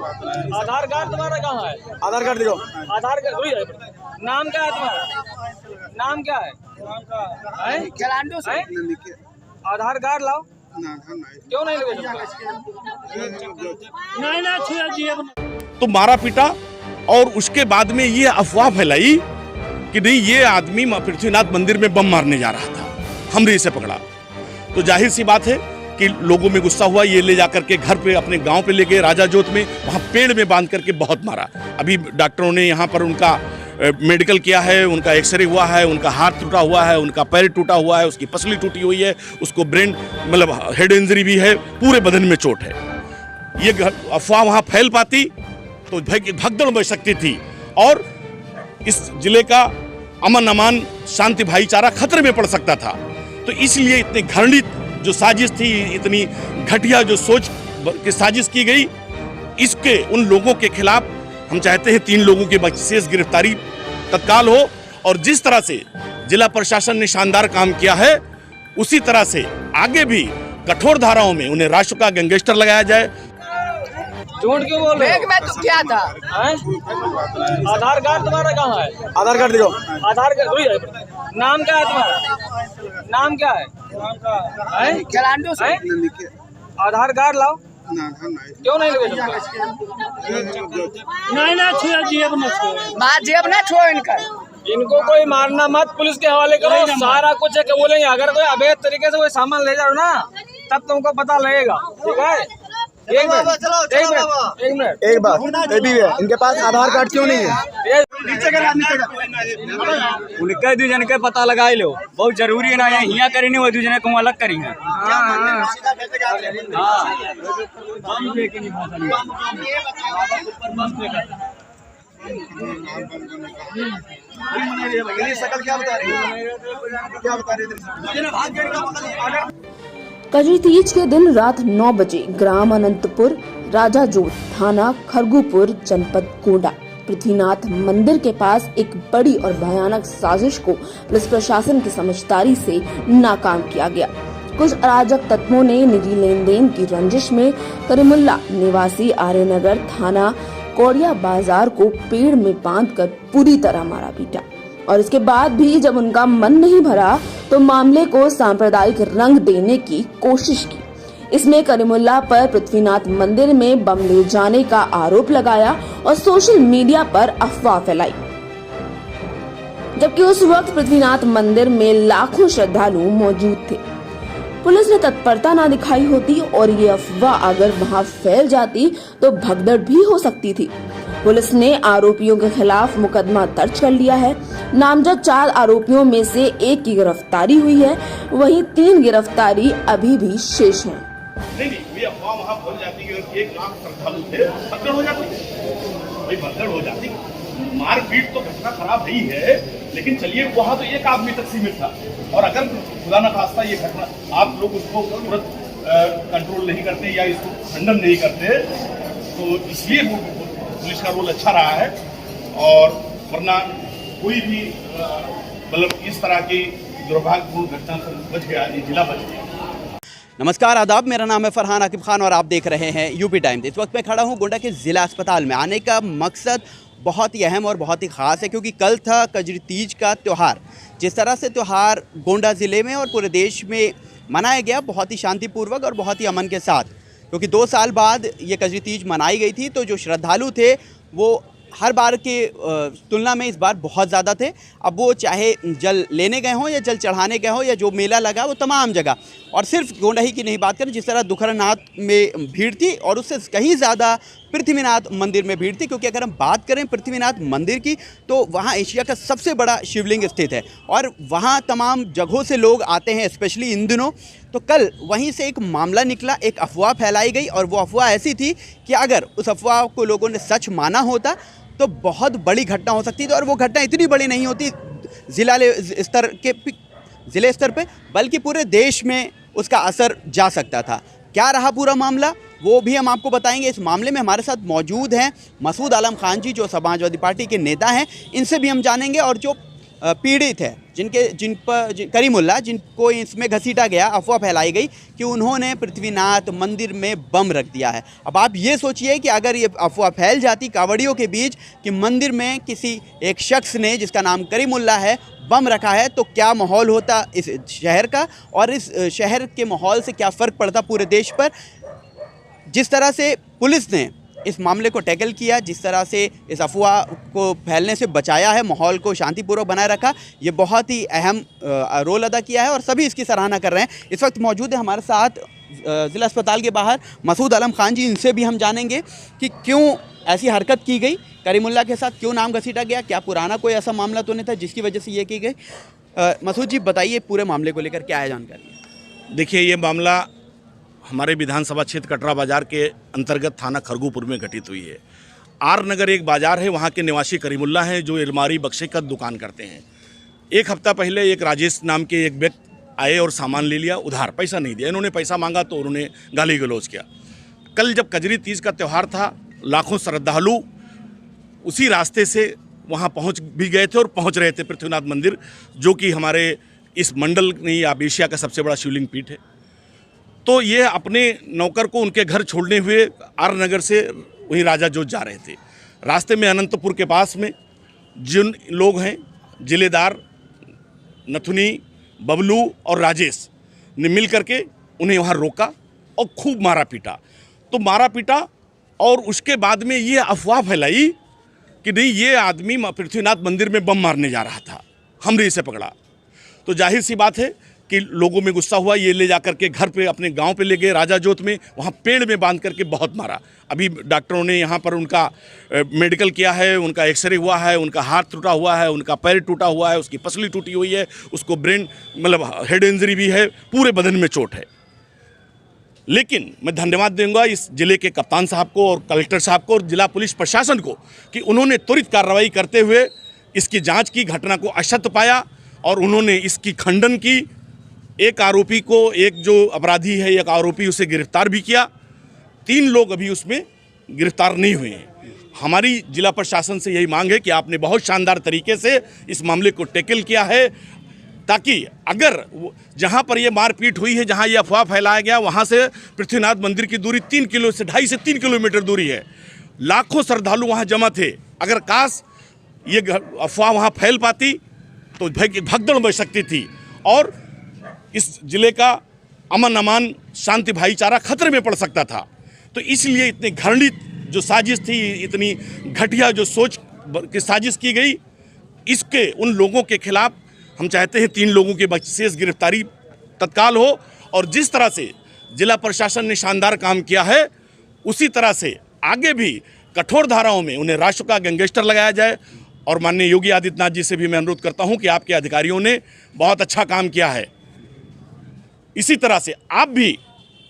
आधार card तुम्हारा कहाँ है? आधार कार्ड दिखाओ। आधार कार्ड नाम क्या है तुम्हारा? नाम क्या है? आधार कार्ड लाओ। क्यों नहीं लगे? तो मारा पीटा और उसके बाद में ये अफवाह फैलाई कि नहीं ये आदमी पृथ्वीनाथ मंदिर में बम मारने जा रहा था, हमने इसे पकड़ा। तो जाहिर सी बात है कि लोगों में गुस्सा हुआ, ये ले जाकर के घर पे अपने गांव पे ले गए राजा जोत में, वहाँ पेड़ में बांध करके बहुत मारा। अभी डॉक्टरों ने यहाँ पर उनका मेडिकल किया है, उनका एक्सरे हुआ है, उनका हाथ टूटा हुआ है, उनका पैर टूटा हुआ है, उसकी पसली टूटी हुई है, उसको ब्रेन मतलब हेड इंजरी भी है, पूरे बदन में चोट है। ये अफवाह वहाँ फैल पाती तो भगदड़ मच सकती थी और इस जिले का अमन अमान शांति भाईचारा खतरे में पड़ सकता था। तो इसलिए इतनी घृणित जो साजिश थी, इतनी घटिया जो सोच की साजिश की गई, इसके उन लोगों के खिलाफ हम चाहते हैं 3 लोगों की विशेष गिरफ्तारी तत्काल हो और जिस तरह से जिला प्रशासन ने शानदार काम किया है उसी तरह से आगे भी कठोर धाराओं में उन्हें राष्ट्र का गैंगस्टर लगाया जाए। झूठ क्यों बोल रहे हो? में तो क्या था? आधार कार्ड तुम्हारा कहाँ है? आधार कार्ड दिखाओ। आधार कार्ड नाम क्या है तुम्हारा? नाम क्या है? आधार कार्ड लाओ। क्यों नहीं लगे? जेब ना छो इनका। इनको कोई मारना मत, पुलिस के हवाले करो, सारा कुछ है कि बोलेंगे। अगर कोई अवैध तरीके से कोई सामान ले जाओ ना तब तुमको पता लगेगा, ठीक है? एक मिनट एक बात ये भी है, इनके पास आधार कार्ड क्यों नहीं है? उनके दू जन के पता लगा लो, बहुत जरूरी है ना। यहाँ करी नहीं, वो दू जन को अलग करी है। शकल क्या बता रही है? क्या बता रही है? कजरी तीज के दिन रात 9 बजे ग्राम अनंतपुर, राजा जोत, थाना खरगूपुर, जनपद गोंडा, पृथ्वीनाथ मंदिर के पास एक बड़ी और भयानक साजिश को पुलिस प्रशासन की समझदारी से नाकाम किया गया। कुछ अराजक तत्वों ने निजी लेन देन की रंजिश में करीमुल्ला निवासी आर्यनगर थाना कोड़िया बाजार को पेड़ में बांधकर पूरी तरह मारा पीटा और इसके बाद भी जब उनका मन नहीं भरा तो मामले को सांप्रदायिक रंग देने की कोशिश की। इसमें करीमुल्ला पर पृथ्वीनाथ मंदिर में बम ले जाने का आरोप लगाया और सोशल मीडिया पर अफवाह फैलाई, जबकि उस वक्त पृथ्वीनाथ मंदिर में लाखों श्रद्धालु मौजूद थे। पुलिस ने तत्परता न दिखाई होती और ये अफवाह अगर वहां फैल जाती तो भगदड़ भी हो सकती थी। पुलिस ने आरोपियों के खिलाफ मुकदमा दर्ज कर लिया है। नामजद 4 आरोपियों में से 1 की गिरफ्तारी हुई है, वहीं 3 गिरफ्तारी अभी भी शेष है। नहीं, ये अफवाह वहाँ फैल जाती है। 1 लाख श्रद्धालु थे, भगदड़ हो जाती, भाई भगदड़ हो जाती। मारपीट तो घटना खराब नहीं है, लेकिन चलिए वहाँ तो 1 आदमी तक सीमित था और अगर खुदा न खास्ता ये घटना आप लोग उसको तुरंत कंट्रोल नहीं करते या इसको खंडन नहीं करते तो इसलिए पुलिस का रोल अच्छा रहा है और वरना कोई भी मतलब इस तरह की दुर्भाग्यपूर्ण घटना से बच गया, जिला बच गया। नमस्कार, आदाब, मेरा नाम है फरहान आकिब खान और आप देख रहे हैं यूपी टाइम्स। इस वक्त मैं खड़ा हूं गोंडा के ज़िला अस्पताल में। आने का मकसद बहुत ही अहम और बहुत ही ख़ास है क्योंकि कल था कजरी तीज का त्यौहार। जिस तरह से त्यौहार गोंडा ज़िले में और पूरे देश में मनाया गया बहुत ही शांतिपूर्वक और बहुत ही अमन के साथ, क्योंकि 2 साल बाद ये कजरी तीज मनाई गई थी। तो जो श्रद्धालु थे वो हर बार के तुलना में इस बार बहुत ज़्यादा थे। अब वो चाहे जल लेने गए हों या जल चढ़ाने गए हों या जो मेला लगा वो तमाम जगह, और सिर्फ गोंडा ही की नहीं बात करें, जिस तरह दुखरनाथ में भीड़ थी और उससे कहीं ज़्यादा पृथ्वीनाथ मंदिर में भीड़ थी। क्योंकि अगर हम बात करें पृथ्वीनाथ मंदिर की तो वहाँ एशिया का सबसे बड़ा शिवलिंग स्थित है और वहाँ तमाम जगहों से लोग आते हैं, स्पेशली इन दिनों। तो कल वहीं से एक मामला निकला, एक अफवाह फैलाई गई और वो अफवाह ऐसी थी कि अगर उस अफवाह को लोगों ने सच माना होता तो बहुत बड़ी घटना हो सकती थी। और वो घटना इतनी बड़ी नहीं होती ज़िले स्तर पे, बल्कि पूरे देश में उसका असर जा सकता था। क्या रहा पूरा मामला वो भी हम आपको बताएंगे। इस मामले में हमारे साथ मौजूद हैं मसूद आलम खान जी, जो समाजवादी पार्टी के नेता हैं। इनसे भी हम जानेंगे और जो पीड़ित है, करीमुल्लाह, जिनको इसमें घसीटा गया, अफवाह फैलाई गई कि उन्होंने पृथ्वीनाथ मंदिर में बम रख दिया है। अब आप ये सोचिए कि अगर ये अफवाह फैल जाती कांवड़ियों के बीच कि मंदिर में किसी एक शख्स ने जिसका नाम करीमुल्लाह है बम रखा है, तो क्या माहौल होता इस शहर का, और इस शहर के माहौल से क्या फ़र्क पड़ता पूरे देश पर। जिस तरह से पुलिस ने इस मामले को टैकल किया, जिस तरह से इस अफवाह को फैलने से बचाया है, माहौल को शांतिपूर्वक बनाए रखा, ये बहुत ही अहम रोल अदा किया है और सभी इसकी सराहना कर रहे हैं। इस वक्त मौजूद है हमारे साथ ज़िला अस्पताल के बाहर मसूद आलम खान जी, इनसे भी हम जानेंगे कि क्यों ऐसी हरकत की गई, करीमुल्लाह के साथ क्यों नाम घसीटा गया, क्या पुराना कोई ऐसा मामला तो नहीं था जिसकी वजह से ये की गई। मसूद जी बताइए पूरे मामले को लेकर क्या है जानकारी। देखिए, ये मामला हमारे विधानसभा क्षेत्र कटरा बाजार के अंतर्गत थाना खरगूपुर में घटित हुई है। आर नगर एक बाजार है, वहाँ के निवासी करीमुल्लाह हैं जो अलमारी बक्से का दुकान करते हैं। एक हफ्ता पहले एक राजेश नाम के एक व्यक्ति आए और सामान ले लिया, उधार पैसा नहीं दिया। इन्होंने पैसा मांगा तो उन्होंने गाली गलौज किया। कल जब कजरी तीज का त्यौहार था, लाखों श्रद्धालु उसी रास्ते से वहाँ पहुँच भी गए थे और पहुँच रहे थे पृथ्वीनाथ मंदिर, जो कि हमारे इस मंडल नहीं आप एशिया का सबसे बड़ा शिवलिंग पीठ है। तो ये अपने नौकर को उनके घर छोड़ने हुए आर नगर से वहीं राजा जोत जा रहे थे। रास्ते में अनंतपुर के पास में जिन लोग हैं, जिलेदार, नथुनी, बबलू और राजेश ने मिल करके उन्हें वहाँ रोका और खूब मारा पीटा। तो मारा पीटा और उसके बाद में ये अफवाह फैलाई कि नहीं, ये आदमी पृथ्वीनाथ मंदिर में बम मारने जा रहा था, हमने इसे पकड़ा। तो जाहिर सी बात है कि लोगों में गुस्सा हुआ, ये ले जा करके घर पे अपने गांव पे ले गए राजा जोत में, वहाँ पेड़ में बांध करके बहुत मारा। अभी डॉक्टरों ने यहाँ पर उनका मेडिकल किया है, उनका एक्सरे हुआ है, उनका हाथ टूटा हुआ है, उनका पैर टूटा हुआ है, उसकी पसली टूटी हुई है, उसको ब्रेन मतलब हेड इंजरी भी है, पूरे बदन में चोट है। लेकिन मैं धन्यवाद दूंगा इस जिले के कप्तान साहब को और कलेक्टर साहब को और जिला पुलिस प्रशासन को कि उन्होंने त्वरित कार्रवाई करते हुए इसकी जाँच की, घटना को असत्य पाया और उन्होंने इसकी खंडन की। एक आरोपी को, एक जो अपराधी है एक आरोपी, उसे गिरफ्तार भी किया। 3 लोग अभी उसमें गिरफ्तार नहीं हुए हैं। हमारी जिला प्रशासन से यही मांग है कि आपने बहुत शानदार तरीके से इस मामले को टैकल किया है, ताकि अगर जहां पर ये मारपीट हुई है, जहां ये अफवाह फैलाया गया, वहां से पृथ्वीनाथ मंदिर की दूरी 2.5 से 3 किलोमीटर दूरी है। लाखों श्रद्धालु वहां जमा थे। अगर काश ये अफवाह वहां फैल पाती तो भगदड़ मच सकती थी और इस जिले का अमन अमान, शांति, भाईचारा खतरे में पड़ सकता था। तो इसलिए इतनी घृणित जो साजिश थी, इतनी घटिया जो सोच की साजिश की गई, इसके उन लोगों के खिलाफ हम चाहते हैं 3 लोगों की विशेष गिरफ्तारी तत्काल हो। और जिस तरह से जिला प्रशासन ने शानदार काम किया है, उसी तरह से आगे भी कठोर धाराओं में उन्हें राष्ट्र का गैंगस्टर लगाया जाए। और माननीय योगी आदित्यनाथ जी से भी मैं अनुरोध करता हूं कि आपके अधिकारियों ने बहुत अच्छा काम किया है। इसी तरह से आप भी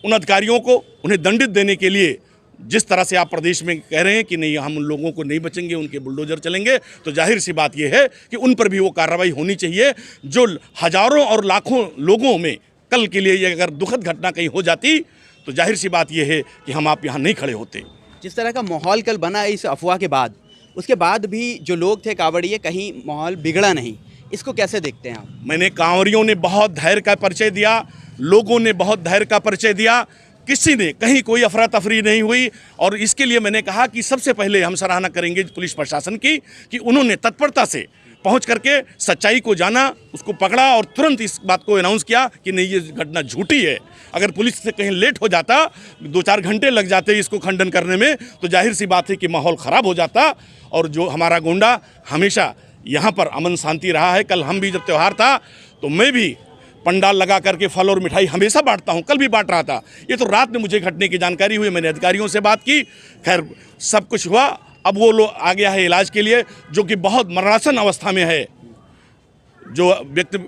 उन अधिकारियों को उन्हें दंडित देने के लिए, जिस तरह से आप प्रदेश में कह रहे हैं कि नहीं हम उन लोगों को नहीं बचेंगे, उनके बुलडोजर चलेंगे, तो जाहिर सी बात यह है कि उन पर भी वो कार्रवाई होनी चाहिए। जो हजारों और लाखों लोगों में कल के लिए अगर दुखद घटना कहीं हो जाती तो जाहिर सी बात यह है कि हम आप यहाँ नहीं खड़े होते। जिस तरह का माहौल कल बना इस अफवाह के बाद, उसके बाद भी जो लोग थे कांवड़िए, कहीं माहौल बिगड़ा नहीं, इसको कैसे देखते हैं आप? मैंने कांवड़ियों ने बहुत धैर्य का परिचय दिया, लोगों ने बहुत धैर्य का परिचय दिया, किसी ने कहीं कोई अफरा तफरी नहीं हुई। और इसके लिए मैंने कहा कि सबसे पहले हम सराहना करेंगे पुलिस प्रशासन की कि उन्होंने तत्परता से पहुंच करके सच्चाई को जाना, उसको पकड़ा और तुरंत इस बात को अनाउंस किया कि नहीं ये घटना झूठी है। अगर पुलिस से कहीं लेट हो जाता, 2-4 घंटे लग जाते इसको खंडन करने में, तो जाहिर सी बात है कि माहौल ख़राब हो जाता। और जो हमारा गोंडा हमेशा यहाँ पर अमन शांति रहा है। कल हम भी जब त्यौहार था तो मैं भी पंडाल लगा करके फल और मिठाई हमेशा बांटता हूँ, कल भी बांट रहा था। ये तो रात में मुझे घटने की जानकारी हुई, मैंने अधिकारियों से बात की, खैर सब कुछ हुआ। अब वो लोग आ गया है इलाज के लिए, जो कि बहुत मरणासन अवस्था में है। जो व्यक्ति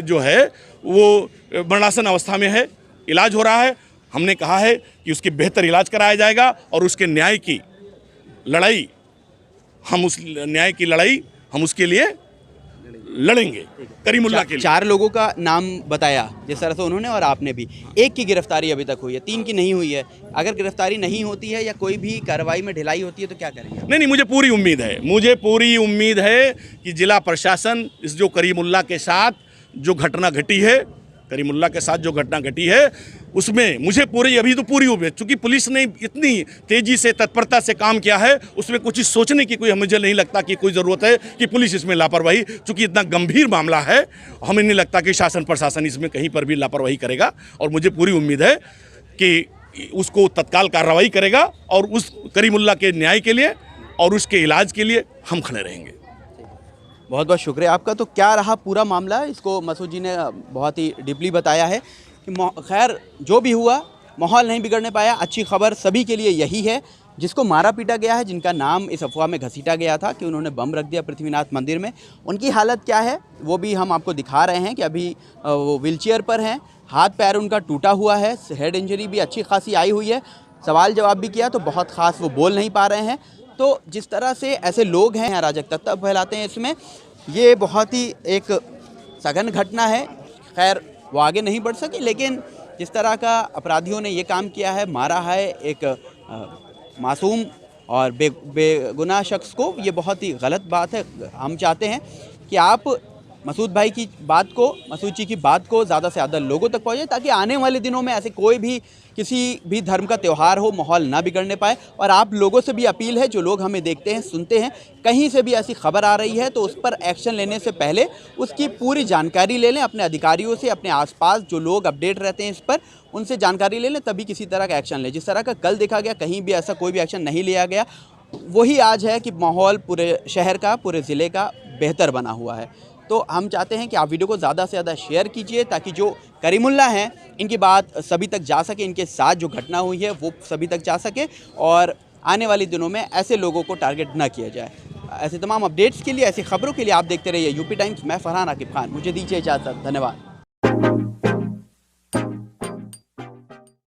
जो है वो मरणासन अवस्था में है, इलाज हो रहा है। हमने कहा है कि उसकी बेहतर इलाज कराया जाएगा और उसके न्याय की लड़ाई हम उसके लिए लड़ेंगे करीमुल्लाह के लिए। 4 लोगों का नाम बताया जिस तरह से उन्होंने और आपने भी, एक की गिरफ्तारी अभी तक हुई है, 3 की नहीं हुई है। अगर गिरफ्तारी नहीं होती है या कोई भी कार्रवाई में ढिलाई होती है तो क्या करेंगे? नहीं, मुझे पूरी उम्मीद है कि जिला प्रशासन इस जो करीमुल्लाह के साथ जो घटना घटी है, उसमें मुझे अभी तो पूरी उम्मीद, चूंकि पुलिस ने इतनी तेजी से तत्परता से काम किया है, उसमें कुछ सोचने की कोई मुझे नहीं लगता कि कोई ज़रूरत है कि पुलिस इसमें लापरवाही, चूंकि इतना गंभीर मामला है, हमें नहीं लगता कि शासन प्रशासन इसमें कहीं पर भी लापरवाही करेगा। और मुझे पूरी उम्मीद है कि उसको तत्काल कार्रवाई करेगा और उस करीमुल्लाह के न्याय के लिए और उसके इलाज के लिए हम खड़े रहेंगे। बहुत बहुत शुक्रिया आपका। तो क्या रहा पूरा मामला, इसको मसूद जी ने बहुत ही डीपली बताया है कि खैर जो भी हुआ माहौल नहीं बिगड़ने पाया। अच्छी खबर सभी के लिए यही है, जिसको मारा पीटा गया है, जिनका नाम इस अफवाह में घसीटा गया था कि उन्होंने बम रख दिया पृथ्वीनाथ मंदिर में, उनकी हालत क्या है वो भी हम आपको दिखा रहे हैं कि अभी वो व्हीलचेयर पर हैं, हाथ पैर उनका टूटा हुआ है, हेड इंजरी भी अच्छी खासी आई हुई है। सवाल जवाब भी किया तो बहुत ख़ास वो बोल नहीं पा रहे हैं। तो जिस तरह से ऐसे लोग हैं अराजकता फैलाते हैं, इसमें ये बहुत ही एक सघन घटना है। खैर वो आगे नहीं बढ़ सके, लेकिन जिस तरह का अपराधियों ने ये काम किया है, मारा है एक मासूम और बेगुनाह शख्स को, ये बहुत ही गलत बात है। हम चाहते हैं कि आप मसूद भाई की बात को, मसूद जी की बात को ज़्यादा से ज़्यादा लोगों तक पहुँचे, ताकि आने वाले दिनों में ऐसे कोई भी किसी भी धर्म का त्यौहार हो, माहौल ना बिगड़ने पाए। और आप लोगों से भी अपील है, जो लोग हमें देखते हैं सुनते हैं, कहीं से भी ऐसी खबर आ रही है तो उस पर एक्शन लेने से पहले उसकी पूरी जानकारी ले लें अपने अधिकारियों से, अपने आसपास जो लोग अपडेट रहते हैं इस पर, उनसे जानकारी ले लें, तभी किसी तरह का एक्शन लें। जिस तरह का कल देखा गया, कहीं भी ऐसा कोई भी एक्शन नहीं लिया गया, वही आज है कि माहौल पूरे शहर का, पूरे ज़िले का बेहतर बना हुआ है। तो हम चाहते हैं कि आप वीडियो को ज़्यादा से ज़्यादा शेयर कीजिए, ताकि जो करीमुल्लाह हैं इनकी बात सभी तक जा सके, इनके साथ जो घटना हुई है वो सभी तक जा सके और आने वाले दिनों में ऐसे लोगों को टारगेट ना किया जाए। ऐसे तमाम अपडेट्स के लिए, ऐसी खबरों के लिए आप देखते रहिए यूपी टाइम्स। मैं फरहान आकिब खान, मुझे दीजिए इजाज़त। धन्यवाद।